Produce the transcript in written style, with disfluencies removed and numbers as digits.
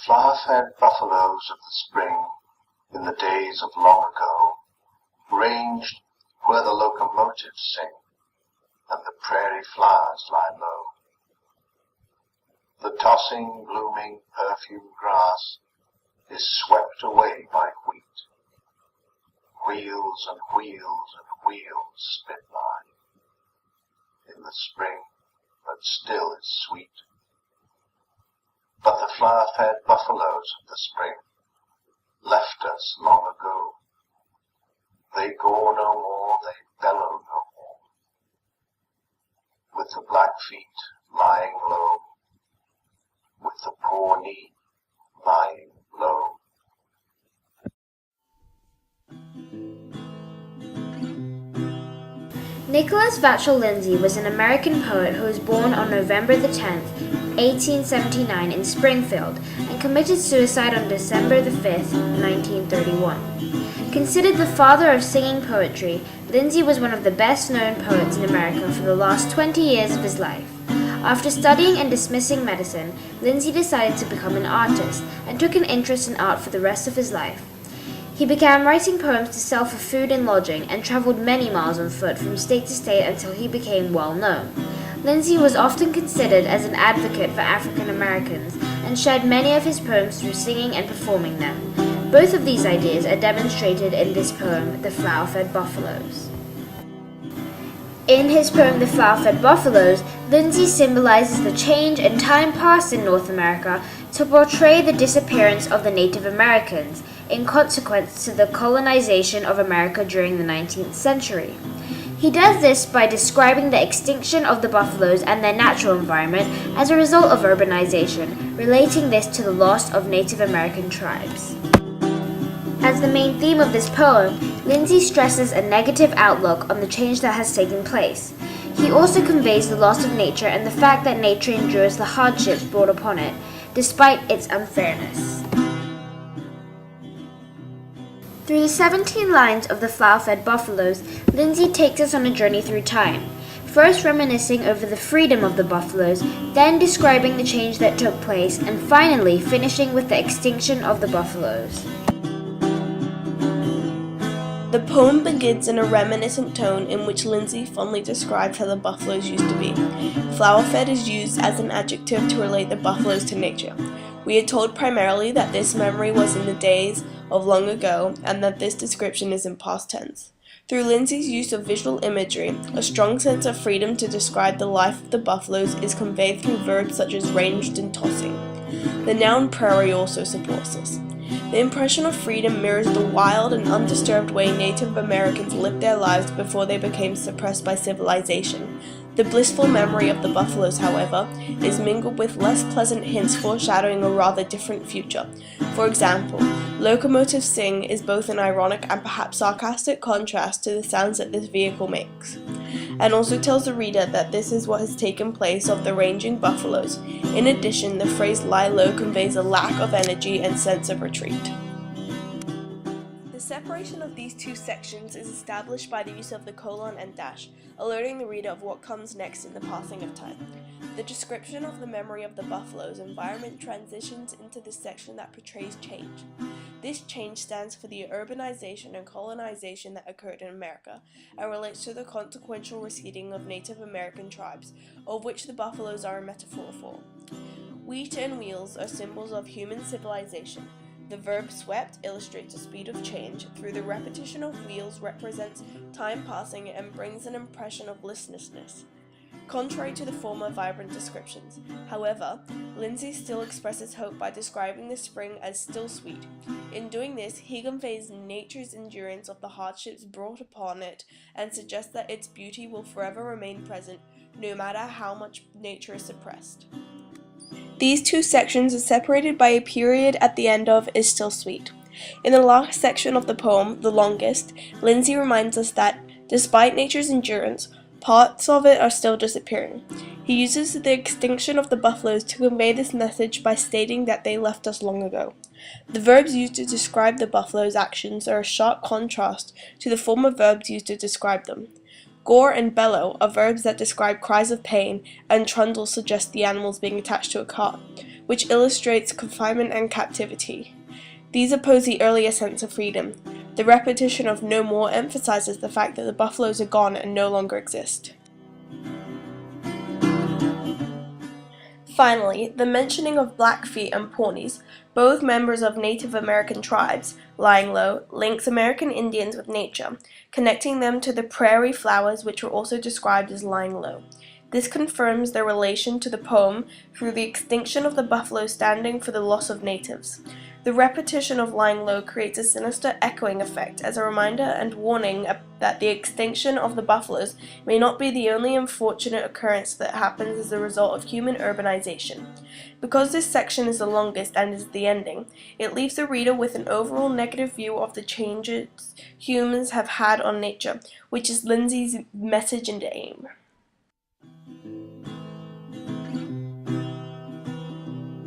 flower-fed buffaloes of the spring, in the days of long ago, ranged where the locomotives sing, and the prairie flowers lie low. The tossing, blooming, perfumed grass is swept away by wheat. Wheels and wheels and wheels spit by. In the spring, but still is sweet. But the flower-fed buffaloes of the spring left us long ago. They go no more, they bellow no more. With the black feet lying low, with the poor knee lying low. Nicholas Vachel Lindsay was an American poet who was born on November the 10th, 1879 in Springfield and committed suicide on December the 5th, 1931. Considered the father of singing poetry, Lindsay was one of the best-known poets in America for the last 20 years of his life. After studying and dismissing medicine, Lindsay decided to become an artist and took an interest in art for the rest of his life. He began writing poems to sell for food and lodging and traveled many miles on foot from state to state until he became well known. Lindsay was often considered as an advocate for African Americans and shared many of his poems through singing and performing them. Both of these ideas are demonstrated in this poem, The Flower-Fed Buffaloes. In his poem, The Flower-Fed Buffaloes, Lindsay symbolizes the change and time past in North America to portray the disappearance of the Native Americans in consequence to the colonization of America during the 19th century. He does this by describing the extinction of the buffaloes and their natural environment as a result of urbanization, relating this to the loss of Native American tribes. As the main theme of this poem, Lindsay stresses a negative outlook on the change that has taken place. He also conveys the loss of nature and the fact that nature endures the hardships brought upon it, despite its unfairness. Through the 17 lines of The Flower-Fed Buffaloes, Lindsay takes us on a journey through time, first reminiscing over the freedom of the buffaloes, then describing the change that took place, and finally finishing with the extinction of the buffaloes. The poem begins in a reminiscent tone in which Lindsay fondly describes how the buffaloes used to be. Flower-fed is used as an adjective to relate the buffaloes to nature. We are told primarily that this memory was in the days of long ago and that this description is in past tense. Through Lindsay's use of visual imagery, a strong sense of freedom to describe the life of the buffaloes is conveyed through verbs such as ranged and tossing. The noun prairie also supports this. The impression of freedom mirrors the wild and undisturbed way Native Americans lived their lives before they became suppressed by civilization. The blissful memory of the buffaloes, however, is mingled with less pleasant hints foreshadowing a rather different future. For example, locomotive sing is both an ironic and perhaps sarcastic contrast to the sounds that this vehicle makes, and also tells the reader that this is what has taken place of the ranging buffaloes. In addition, the phrase lie low conveys a lack of energy and sense of retreat. The separation of these two sections is established by the use of the colon and dash, alerting the reader of what comes next in the passing of time. The description of the memory of the buffalo's environment transitions into the section that portrays change. This change stands for the urbanization and colonization that occurred in America and relates to the consequential receding of Native American tribes, of which the buffaloes are a metaphor for. Wheat and wheels are symbols of human civilization. The verb swept illustrates the speed of change. Through the repetition of wheels represents time passing and brings an impression of listlessness, contrary to the former vibrant descriptions. However, Lindsay still expresses hope by describing the spring as still sweet. In doing this, he conveys nature's endurance of the hardships brought upon it and suggests that its beauty will forever remain present, no matter how much nature is suppressed. These two sections are separated by a period at the end of is still sweet. In the last section of the poem, the longest, Lindsay reminds us that, despite nature's endurance, parts of it are still disappearing. He uses the extinction of the buffaloes to convey this message by stating that they left us long ago. The verbs used to describe the buffaloes' actions are a sharp contrast to the former verbs used to describe them. Gore and bellow are verbs that describe cries of pain, and trundle suggests the animals being attached to a cart. which illustrates confinement and captivity. These oppose the earlier sense of freedom. The repetition of "no more" emphasizes the fact that the buffaloes are gone and no longer exist. Finally, the mentioning of Blackfeet and Pawnees, both members of Native American tribes, lying low, links American Indians with nature, connecting them to the prairie flowers which were also described as lying low. This confirms their relation to the poem through the extinction of the buffalo standing for the loss of natives. The repetition of lying low creates a sinister echoing effect as a reminder and warning that the extinction of the buffaloes may not be the only unfortunate occurrence that happens as a result of human urbanization. Because this section is the longest and is the ending, it leaves the reader with an overall negative view of the changes humans have had on nature, which is Lindsay's message and aim.